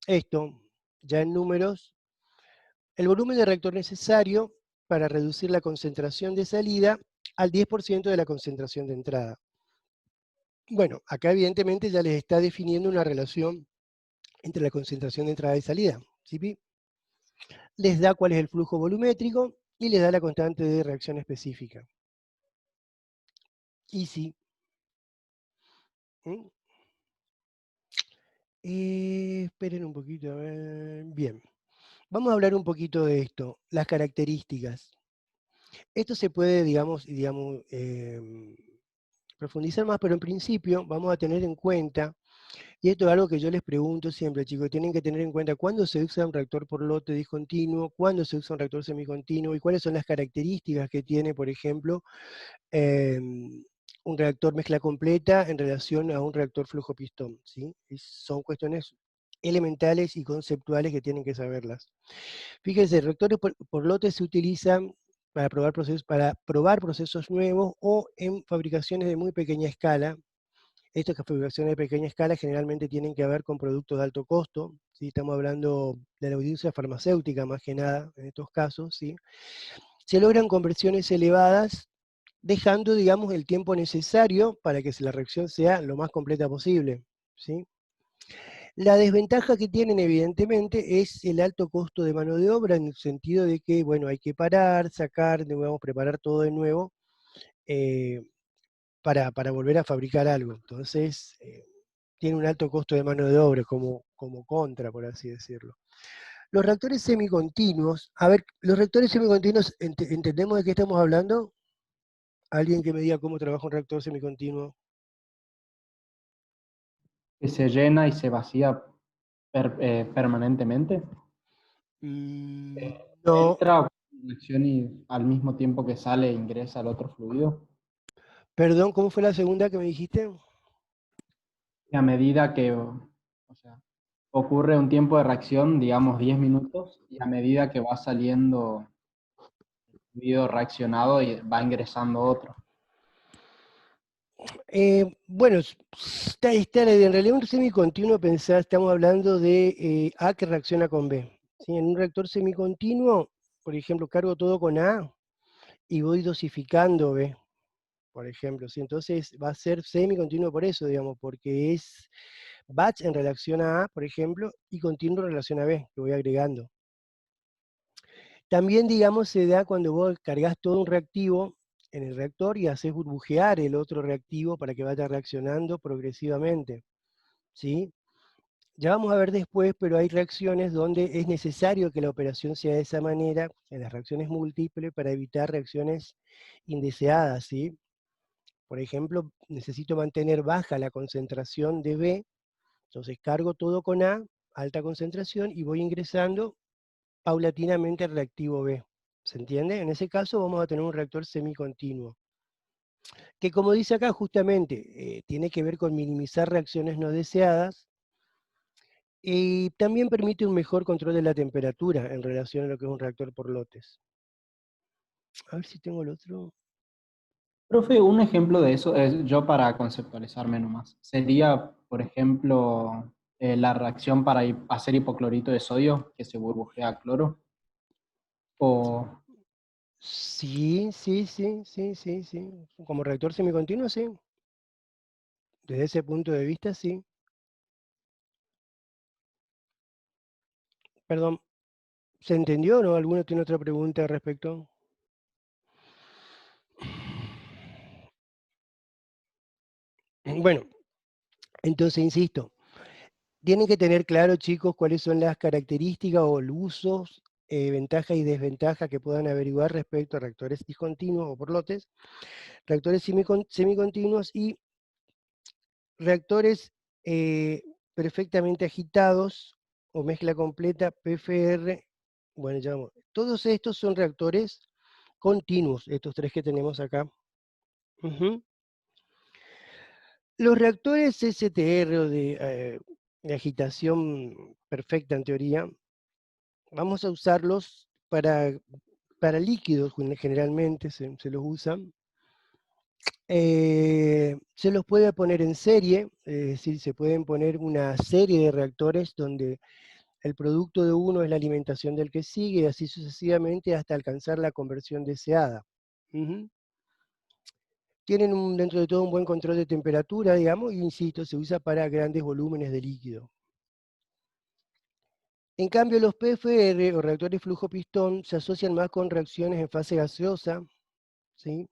[SPEAKER 1] esto, ya en números, el volumen de reactor necesario para reducir la concentración de salida al 10% de la concentración de entrada. Bueno, acá evidentemente ya les está definiendo una relación entre la concentración de entrada y salida. ¿Sí? Les da cuál es el flujo volumétrico y les da la constante de reacción específica. Y sí. Esperen un poquito, a ver. Bien. Vamos a hablar un poquito de esto, las características. Esto se puede, digamos profundizar más, pero en principio vamos a tener en cuenta, y esto es algo que yo les pregunto siempre, chicos, tienen que tener en cuenta cuándo se usa un reactor por lote discontinuo, cuándo se usa un reactor semicontinuo, y cuáles son las características que tiene, por ejemplo, un reactor mezcla completa en relación a un reactor flujo-pistón, ¿sí? Son cuestiones elementales y conceptuales que tienen que saberlas. Fíjense, reactores por lote se utilizan para probar procesos nuevos o en fabricaciones de muy pequeña escala. Estas fabricaciones de pequeña escala generalmente tienen que ver con productos de alto costo, ¿sí? Estamos hablando de la industria farmacéutica más que nada en estos casos, ¿sí? Se logran conversiones elevadas, dejando, digamos, el tiempo necesario para que la reacción sea lo más completa posible, ¿sí? La desventaja que tienen, evidentemente, es el alto costo de mano de obra, en el sentido de que, bueno, hay que parar, sacar, debemos preparar todo de nuevo para volver a fabricar algo. Entonces, tiene un alto costo de mano de obra como contra, por así decirlo. Los reactores semicontinuos, a ver, los reactores semicontinuos, ¿entendemos de qué estamos hablando? ¿Alguien que me diga cómo trabaja un reactor semicontinuo?
[SPEAKER 9] Que se llena y se vacía permanentemente.
[SPEAKER 1] No.
[SPEAKER 9] Entra una acción y al mismo tiempo que sale ingresa al otro fluido.
[SPEAKER 1] Perdón, ¿cómo fue la segunda que me dijiste?
[SPEAKER 9] Y a medida que, o sea, ocurre un tiempo de reacción, digamos 10 minutos, y a medida que va saliendo el fluido reaccionado y va ingresando otro.
[SPEAKER 1] Bueno, en realidad un semicontinuo, estamos hablando de A que reacciona con B. ¿Sí? En un reactor semicontinuo, por ejemplo, cargo todo con A y voy dosificando B, por ejemplo. ¿Sí? Entonces va a ser semicontinuo por eso, digamos, porque es batch en relación a A, por ejemplo, y continuo en relación a B, que voy agregando. También, digamos, se da cuando vos cargas todo un reactivo en el reactor y haces burbujear el otro reactivo para que vaya reaccionando progresivamente, ¿sí? Ya vamos a ver después, pero hay reacciones donde es necesario que la operación sea de esa manera, en las reacciones múltiples, para evitar reacciones indeseadas, ¿sí? Por ejemplo, necesito mantener baja la concentración de B, entonces cargo todo con A, alta concentración, y voy ingresando paulatinamente al reactivo B. ¿Se entiende? En ese caso vamos a tener un reactor semicontinuo, que como dice acá justamente, tiene que ver con minimizar reacciones no deseadas, y también permite un mejor control de la temperatura en relación a lo que es un reactor por lotes. A ver si tengo el otro.
[SPEAKER 9] Profe, un ejemplo de eso, es yo para conceptualizarme nomás, sería, por ejemplo, la reacción para hacer hipoclorito de sodio, que se burbujea a cloro, o...
[SPEAKER 1] Sí. Como reactor semicontinuo, sí. Desde ese punto de vista, sí. Perdón, ¿se entendió o no? ¿Alguno tiene otra pregunta al respecto? Bueno, entonces insisto, tienen que tener claro, chicos, cuáles son las características o los usos, ventajas y desventajas que puedan averiguar respecto a reactores discontinuos o por lotes, reactores semicontinuos y reactores perfectamente agitados o mezcla completa, PFR. Bueno, ya vamos. Todos estos son reactores continuos, estos tres que tenemos acá. Los reactores STR o de agitación perfecta en teoría, vamos a usarlos para líquidos generalmente, se los usan. Se los puede poner en serie, es decir, se pueden poner una serie de reactores donde el producto de uno es la alimentación del que sigue, y así sucesivamente hasta alcanzar la conversión deseada. Tienen dentro de todo un buen control de temperatura, digamos, y insisto, se usa para grandes volúmenes de líquido. En cambio, los PFR o reactores flujo-pistón se asocian más con reacciones en fase gaseosa, ¿sí?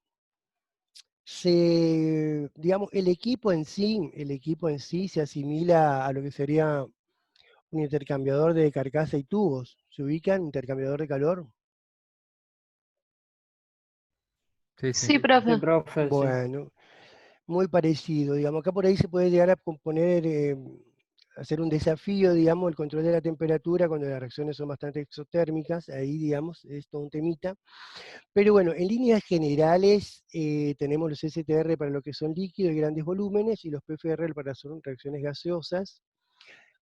[SPEAKER 1] Digamos, el equipo en sí se asimila a lo que sería un intercambiador de carcasa y tubos. ¿Se ubican? Intercambiador de calor.
[SPEAKER 5] Sí,
[SPEAKER 4] Sí, profe.
[SPEAKER 10] Sí, profe, sí.
[SPEAKER 1] Bueno, muy parecido. Digamos, acá por ahí se puede llegar a componer, hacer un desafío, digamos, el control de la temperatura cuando las reacciones son bastante exotérmicas. Ahí, digamos, es todo un temita. Pero bueno, en líneas generales tenemos los STR para lo que son líquidos y grandes volúmenes y los PFR para son reacciones gaseosas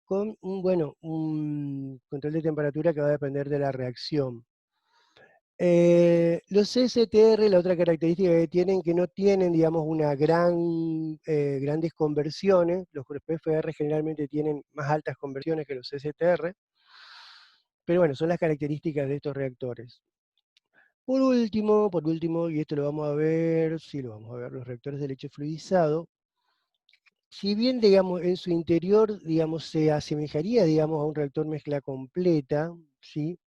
[SPEAKER 1] con un control de temperatura que va a depender de la reacción. Los STR, la otra característica que tienen, que no tienen, digamos, grandes conversiones. Los PFR generalmente tienen más altas conversiones que los STR, pero bueno, son las características de estos reactores. Por último, y esto lo vamos a ver, sí lo vamos a ver, los reactores de leche fluidizado, si bien, digamos, en su interior, digamos, se asemejaría, digamos, a un reactor mezcla completa, ¿sí?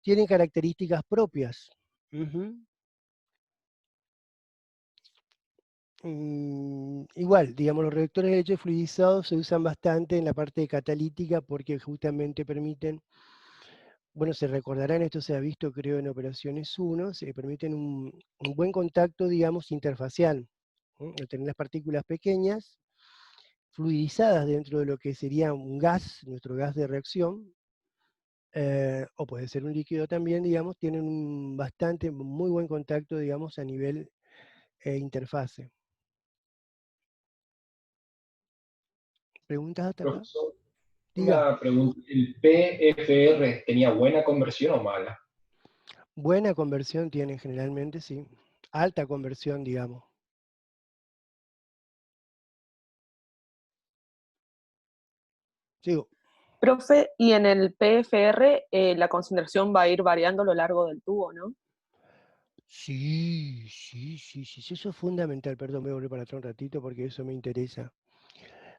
[SPEAKER 1] Tienen características propias. Igual, digamos, los reactores de leche fluidizados se usan bastante en la parte catalítica porque justamente permiten, bueno, se recordarán, esto se ha visto creo en operaciones 1, se permiten un buen contacto, digamos, interfacial. Al tener las partículas pequeñas, fluidizadas dentro de lo que sería un gas, nuestro gas de reacción, o puede ser un líquido también, digamos, tienen muy buen contacto, digamos, a nivel interfase. ¿Preguntas hasta acá?
[SPEAKER 2] Profesor,
[SPEAKER 1] Diga.
[SPEAKER 2] una pregunta. ¿El PFR tenía buena conversión o mala?
[SPEAKER 1] Buena conversión tienen generalmente, sí. Alta conversión, digamos. Sigo.
[SPEAKER 11] Profe, y en el PFR la concentración va a ir variando a lo largo del tubo, ¿no?
[SPEAKER 1] Sí, eso es fundamental. Perdón, voy a volver para atrás un ratito porque eso me interesa.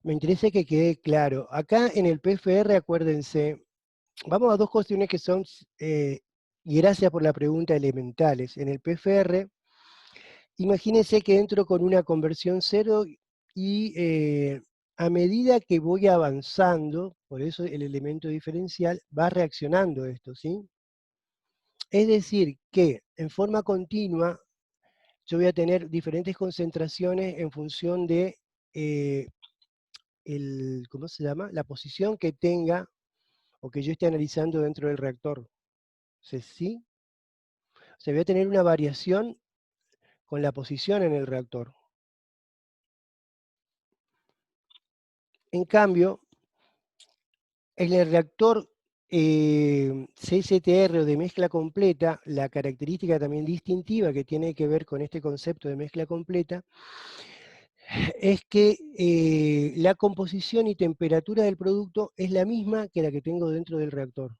[SPEAKER 1] Me interesa que quede claro. Acá en el PFR, acuérdense, vamos a dos cuestiones que son, y gracias por la pregunta, elementales. En el PFR, Imagínense que entro con una conversión 0 y a medida que voy avanzando, por eso el elemento diferencial, va reaccionando esto, ¿sí? Es decir, que en forma continua yo voy a tener diferentes concentraciones en función de ¿cómo se llama? La posición que tenga o que yo esté analizando dentro del reactor. ¿Sí? O sea, voy a tener una variación con la posición en el reactor. En cambio, en el reactor CSTR o de mezcla completa, la característica también distintiva que tiene que ver con este concepto de mezcla completa es que la composición y temperatura del producto es la misma que la que tengo dentro del reactor.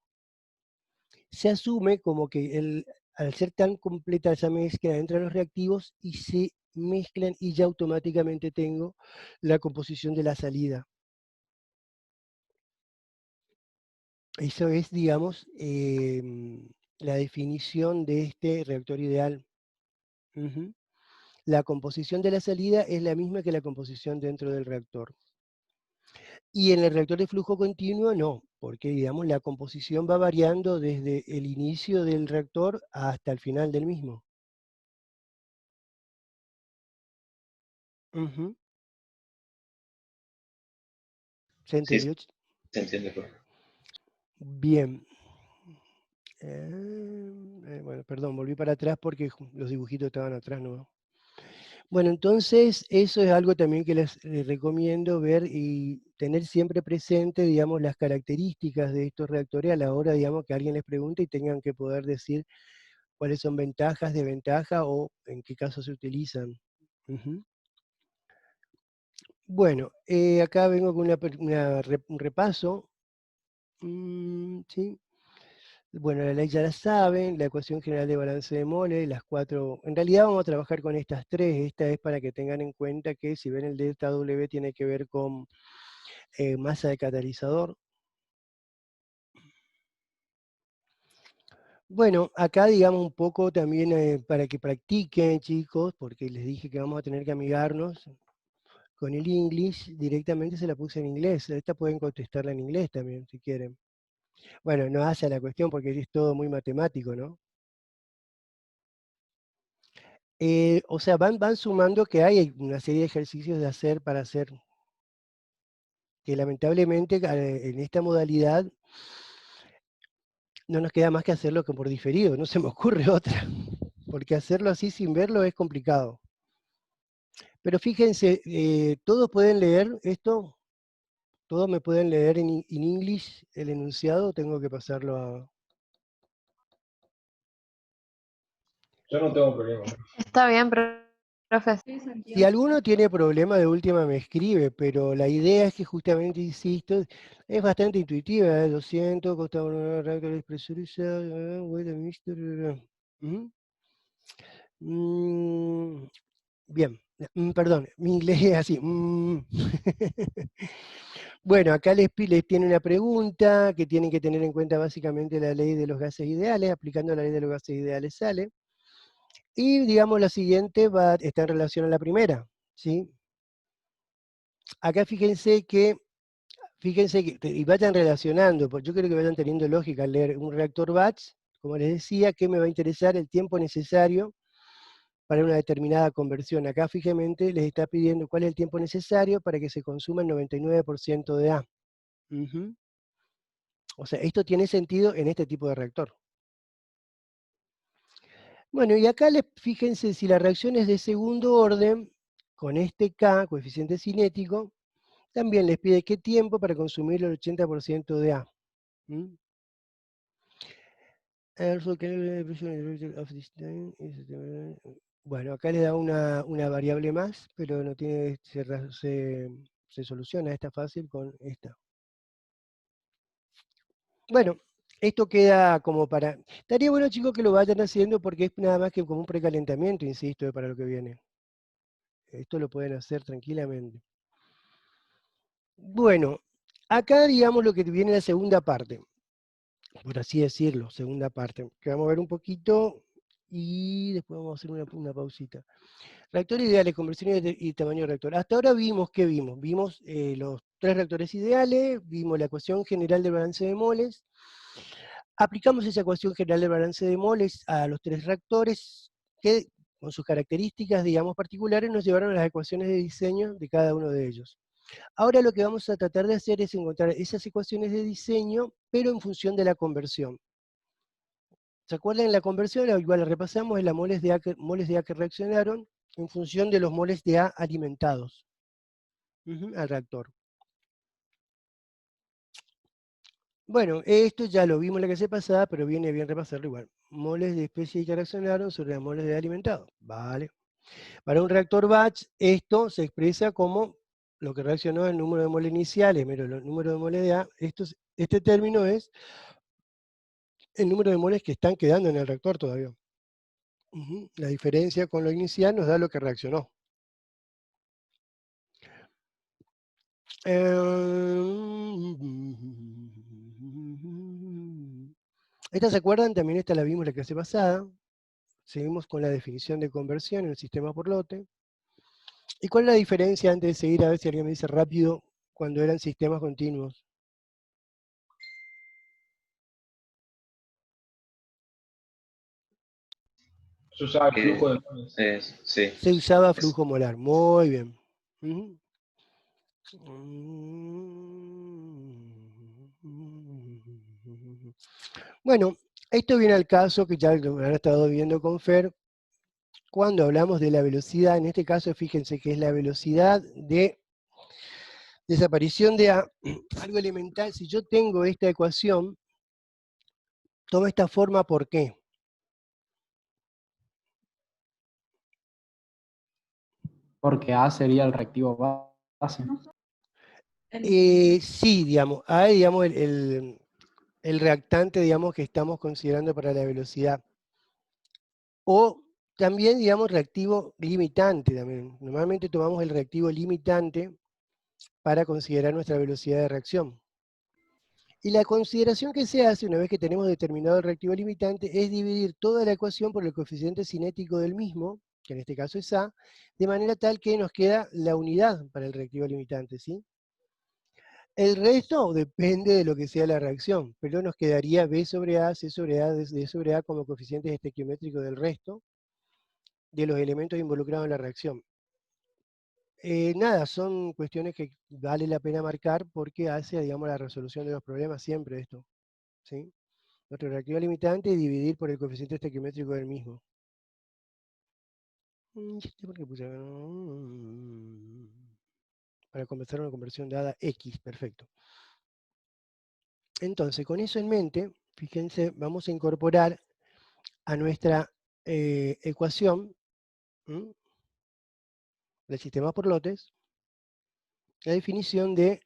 [SPEAKER 1] Se asume como que al ser tan completa esa mezcla entran los reactivos y se mezclan y ya automáticamente tengo la composición de la salida. Eso es, digamos, la definición de este reactor ideal. La composición de la salida es la misma que la composición dentro del reactor. Y en el reactor de flujo continuo no, porque digamos la composición va variando desde el inicio del reactor hasta el final del mismo. ¿Se entendió?
[SPEAKER 2] Sí, se entiende, profe.
[SPEAKER 1] Bien. Bueno, perdón, volví para atrás porque los dibujitos estaban atrás, ¿no? Bueno, entonces eso es algo también que les recomiendo ver y tener siempre presente, digamos, las características de estos reactores a la hora, digamos, que alguien les pregunte y tengan que poder decir cuáles son ventajas, desventajas o en qué caso se utilizan. Bueno, acá vengo con un repaso. ¿Sí? Bueno, la ley ya la saben, la ecuación general de balance de mole, las 4. En realidad vamos a trabajar con estas 3. Esta es para que tengan en cuenta que si ven el delta W tiene que ver con masa de catalizador. Bueno, acá digamos un poco también para que practiquen, chicos, porque les dije que vamos a tener que amigarnos con el English. Directamente se la puse en inglés. Esta pueden contestarla en inglés también, si quieren. Bueno, no hace la cuestión porque es todo muy matemático, ¿no? O sea, van sumando que hay una serie de ejercicios de hacer para hacer, que lamentablemente en esta modalidad no nos queda más que hacerlo que por diferido, no se me ocurre otra, porque hacerlo así sin verlo es complicado. Pero fíjense, todos pueden leer esto, todos me pueden leer en English el enunciado, tengo que pasarlo a...
[SPEAKER 2] Yo no tengo problema.
[SPEAKER 4] Está bien, profe.
[SPEAKER 1] Si alguno tiene problema, de última me escribe, pero la idea es que justamente, insisto, es bastante intuitiva, 200, costa un reactor despresurizado, bien, perdón, mi inglés es así. Bueno, acá les tiene una pregunta que tienen que tener en cuenta básicamente la ley de los gases ideales, aplicando la ley de los gases ideales sale. Y digamos la siguiente está en relación a la primera, ¿sí? Acá fíjense que, y vayan relacionando, porque yo creo que vayan teniendo lógica al leer un reactor batch, como les decía, que me va a interesar el tiempo necesario para una determinada conversión. Acá fíjense les está pidiendo cuál es el tiempo necesario para que se consuma el 99% de A. O sea, esto tiene sentido en este tipo de reactor. Bueno, y acá fíjense si la reacción es de segundo orden, con este K, coeficiente cinético, también les pide qué tiempo para consumir el 80% de A. Bueno, acá le da una variable más, pero no tiene, se soluciona esta fácil con esta. Bueno, esto queda como para... Estaría bueno, chicos, que lo vayan haciendo porque es nada más que como un precalentamiento, insisto, para lo que viene. Esto lo pueden hacer tranquilamente. Bueno, acá digamos lo que viene la segunda parte, por así decirlo, segunda parte, que vamos a ver un poquito y después vamos a hacer una pausita. Reactores ideales, conversiones y tamaño de reactor. Hasta ahora vimos, ¿qué vimos? Vimos los 3 reactores ideales, vimos la ecuación general del balance de moles, aplicamos esa ecuación general del balance de moles a los 3 reactores, que con sus características, digamos, particulares, nos llevaron a las ecuaciones de diseño de cada uno de ellos. Ahora lo que vamos a tratar de hacer es encontrar esas ecuaciones de diseño, pero en función de la conversión. ¿Se acuerdan? En la conversión, igual la repasamos, es la moles de A que reaccionaron en función de los moles de A alimentados al reactor. Bueno, esto ya lo vimos en la clase pasada, pero viene bien repasarlo igual. Moles de especie que reaccionaron sobre las moles de A alimentados. Vale. Para un reactor batch, esto se expresa como lo que reaccionó el número de moles iniciales, menos el número de moles de A. Este término es el número de moles que están quedando en el reactor todavía. La diferencia con lo inicial nos da lo que reaccionó. Esta, ¿se acuerdan? También esta la vimos la clase pasada. Seguimos con la definición de conversión en el sistema por lote. ¿Y cuál es la diferencia antes de seguir? A ver si alguien me dice rápido, cuando eran sistemas continuos.
[SPEAKER 2] Se usaba flujo de moles.
[SPEAKER 6] Sí.
[SPEAKER 1] Se usaba flujo molar. Muy bien. Bueno, esto viene al caso que ya lo han estado viendo con Fer, cuando hablamos de la velocidad. En este caso, fíjense que es la velocidad de desaparición de A, algo elemental. Si yo tengo esta ecuación, toma esta forma, ¿por qué?
[SPEAKER 9] Porque A sería el reactivo base.
[SPEAKER 1] Sí, digamos, A es, digamos, el reactante, digamos, que estamos considerando para la velocidad. O también, digamos, reactivo limitante también. Normalmente tomamos el reactivo limitante para considerar nuestra velocidad de reacción. Y la consideración que se hace una vez que tenemos determinado el reactivo limitante es dividir toda la ecuación por el coeficiente cinético del mismo, que en este caso es A, de manera tal que nos queda la unidad para el reactivo limitante, ¿sí? El resto depende de lo que sea la reacción, pero nos quedaría B sobre A, C sobre A, D sobre A como coeficientes estequiométricos del resto de los elementos involucrados en la reacción. Nada, son cuestiones que vale la pena marcar porque hace, digamos, la resolución de los problemas siempre esto, ¿sí? Nuestro reactivo limitante es dividir por el coeficiente estequiométrico del mismo. ¿Por qué puse acá? Para conversar una conversión dada X, perfecto. Entonces, con eso en mente, fíjense, vamos a incorporar a nuestra ecuación del sistema por lotes la definición de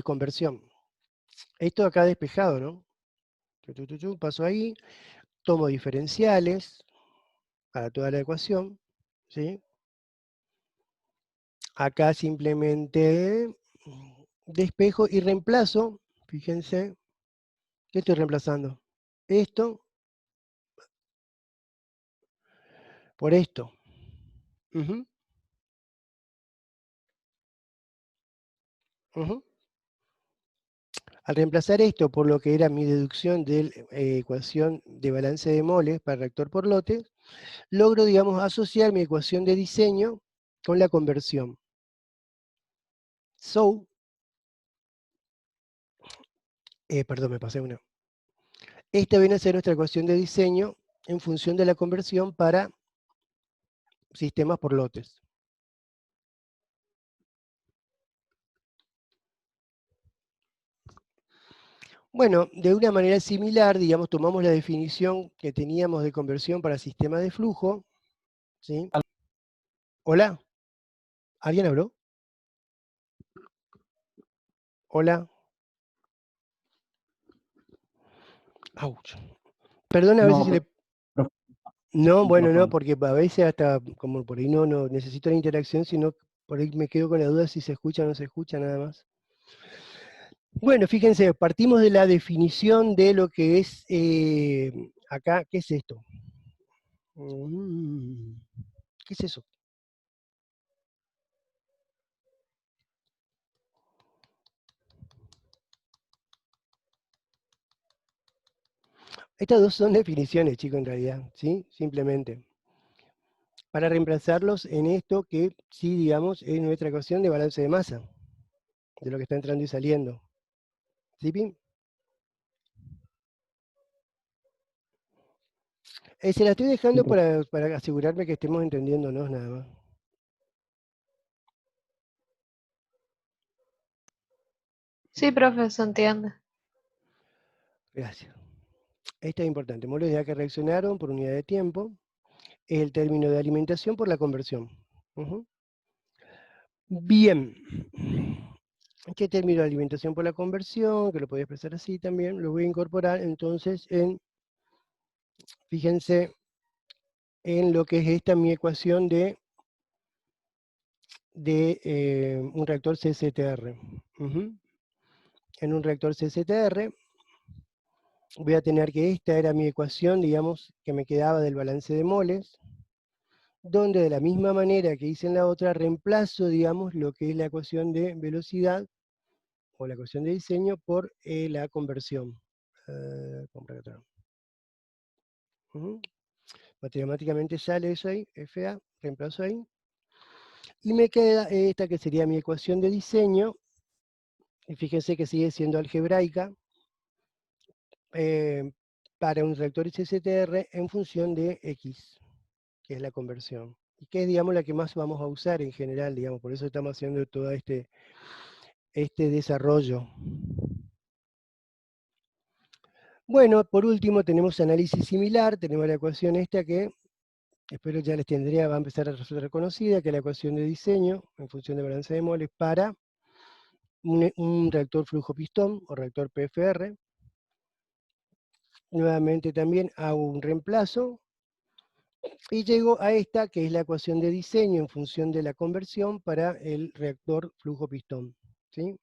[SPEAKER 1] conversión. Esto acá despejado, ¿no? Paso ahí, tomo diferenciales para toda la ecuación, ¿sí? Acá simplemente despejo y reemplazo, fíjense, ¿qué estoy reemplazando? Esto por esto. Al reemplazar esto por lo que era mi deducción de la ecuación de balance de moles para reactor por lotes, logro, digamos, asociar mi ecuación de diseño con la conversión. Perdón, me pasé una. Esta viene a ser nuestra ecuación de diseño en función de la conversión para sistemas por lotes. Bueno, de una manera similar, digamos, tomamos la definición que teníamos de conversión para sistemas de flujo, ¿sí? ¿Hola? ¿Alguien habló? ¿Hola? Ouch. Perdón, a veces si le... No, bueno, no, porque a veces hasta como por ahí no necesito la interacción, sino por ahí me quedo con la duda si se escucha o no se escucha nada más. Bueno, fíjense, partimos de la definición de lo que es acá, ¿qué es esto? ¿Qué es eso? Estas dos son definiciones, chicos, en realidad, ¿sí? Simplemente. Para reemplazarlos en esto que, sí, digamos, es nuestra ecuación de balance de masa, de lo que está entrando y saliendo. ¿Sí, Pim? Se la estoy dejando para asegurarme que estemos entendiéndonos nada más.
[SPEAKER 4] Sí, profe, se entiende.
[SPEAKER 1] Gracias. Esto es importante. Moles que reaccionaron por unidad de tiempo. Es el término de alimentación por la conversión. Bien. ¿Qué término de alimentación por la conversión? Que lo podía expresar así también. Lo voy a incorporar entonces en, fíjense, en lo que es esta mi ecuación de un reactor CCTR. En un reactor CCTR voy a tener que esta era mi ecuación, digamos, que me quedaba del balance de moles, donde de la misma manera que hice en la otra, reemplazo, digamos, lo que es la ecuación de velocidad, o la ecuación de diseño, por la conversión. Matemáticamente sale eso ahí, FA, reemplazo ahí. Y me queda esta que sería mi ecuación de diseño, y fíjense que sigue siendo algebraica, para un reactor SSTR en función de X, que es la conversión. Y que es, digamos, la que más vamos a usar en general, digamos, por eso estamos haciendo todo este desarrollo. Bueno, por último tenemos análisis similar, tenemos la ecuación esta que, espero ya les tendría, va a empezar a resultar conocida, que es la ecuación de diseño en función de balance de moles para un reactor flujo-pistón o reactor PFR. Nuevamente también hago un reemplazo y llego a esta que es la ecuación de diseño en función de la conversión para el reactor flujo-pistón. ¿Sí?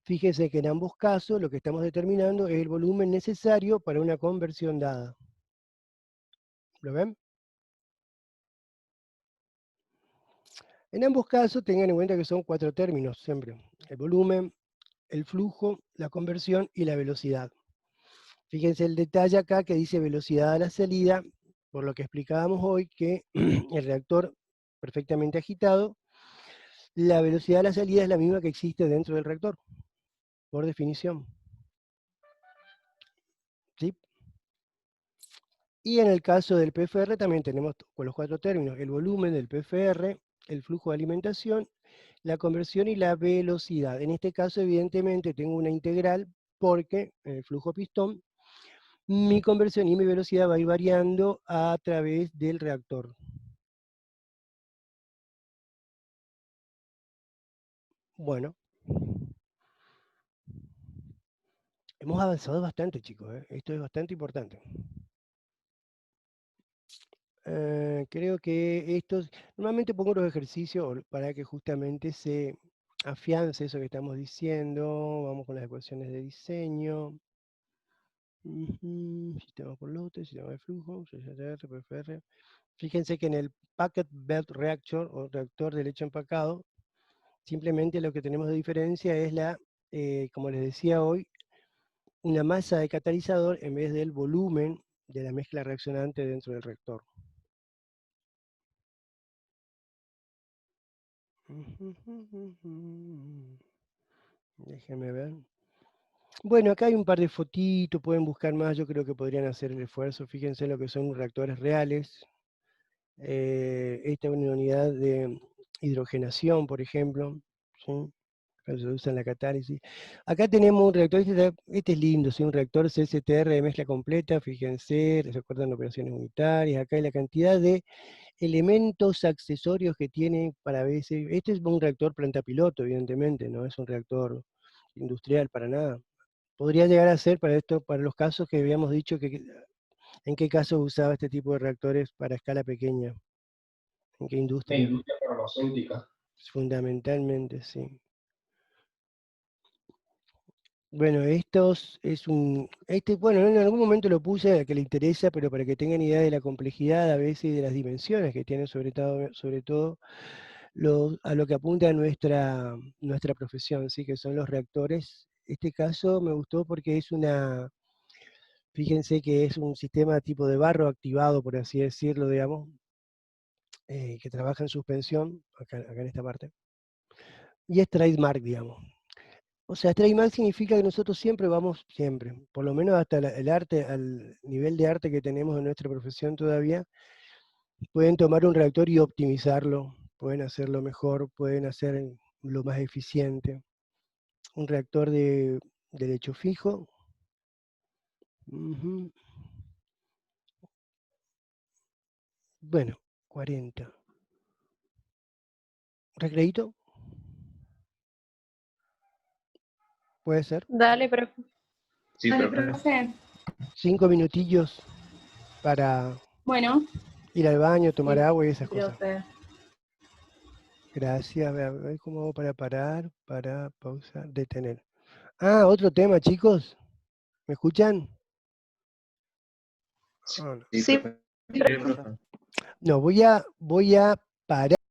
[SPEAKER 1] Fíjense que en ambos casos lo que estamos determinando es el volumen necesario para una conversión dada. ¿Lo ven? En ambos casos tengan en cuenta que son 4 términos siempre. El volumen, el flujo, la conversión y la velocidad. Fíjense el detalle acá que dice velocidad a la salida, por lo que explicábamos hoy que el reactor perfectamente agitado, la velocidad a la salida es la misma que existe dentro del reactor, por definición. ¿Sí? Y en el caso del PFR también tenemos con los 4 términos, el volumen del PFR, el flujo de alimentación, la conversión y la velocidad. En este caso, evidentemente, tengo una integral porque en el flujo pistón, mi conversión y mi velocidad va a ir variando a través del reactor. Bueno. Hemos avanzado bastante, chicos. Esto es bastante importante. Creo que estos... Normalmente pongo los ejercicios para que justamente se afiance eso que estamos diciendo. Vamos con las ecuaciones de diseño. Sistema por lote, sistema de flujo, CCTR, PFR. Fíjense que en el Packet Belt Reactor, o reactor de leche empacado, simplemente lo que tenemos de diferencia es la, como les decía hoy, una masa de catalizador en vez del volumen de la mezcla reaccionante dentro del reactor. Déjenme ver. Bueno, acá hay un par de fotitos, pueden buscar más, yo creo que podrían hacer el esfuerzo. Fíjense lo que son reactores reales. Esta es una unidad de hidrogenación, por ejemplo. ¿Sí? Se usa en la catálisis. Acá tenemos un reactor, este es lindo, ¿sí? Un reactor CSTR de mezcla completa, fíjense, se acuerdan operaciones unitarias, acá hay la cantidad de elementos accesorios que tiene para veces. Este es un reactor planta piloto, evidentemente, no es un reactor industrial para nada. Podría llegar a ser para esto, para los casos que habíamos dicho que en qué caso usaba este tipo de reactores para escala pequeña. ¿En qué industria?
[SPEAKER 2] La industria farmacéutica.
[SPEAKER 1] Fundamentalmente, sí. Bueno, bueno, en algún momento lo puse a que le interesa, pero para que tengan idea de la complejidad a veces y de las dimensiones que tienen, sobre todo a lo que apunta nuestra profesión, ¿sí? Que son los reactores. Este caso me gustó porque fíjense que es un sistema tipo de barro activado, por así decirlo, digamos, que trabaja en suspensión, acá en esta parte, y es trademark, digamos. O sea, trademark significa que nosotros siempre, por lo menos hasta el arte, al nivel de arte que tenemos en nuestra profesión todavía, pueden tomar un reactor y optimizarlo, pueden hacerlo mejor, pueden hacerlo más eficiente. Un reactor de lecho fijo. Bueno, 40. ¿Recreíto? ¿Puede ser?
[SPEAKER 4] Dale, profe.
[SPEAKER 6] Sí,
[SPEAKER 10] Dale,
[SPEAKER 6] profe.
[SPEAKER 10] profe.
[SPEAKER 1] 5 minutillos para
[SPEAKER 10] Bueno.
[SPEAKER 1] ir al baño, tomar
[SPEAKER 10] Sí,
[SPEAKER 1] agua y esas cosas.
[SPEAKER 10] profe.
[SPEAKER 1] Gracias. A ver cómo hago para parar, para pausar, detener. Ah, otro tema, chicos. ¿Me escuchan?
[SPEAKER 6] Sí,
[SPEAKER 1] Oh, no.
[SPEAKER 4] Sí,
[SPEAKER 6] profe.
[SPEAKER 4] profe.
[SPEAKER 1] No, voy a parar.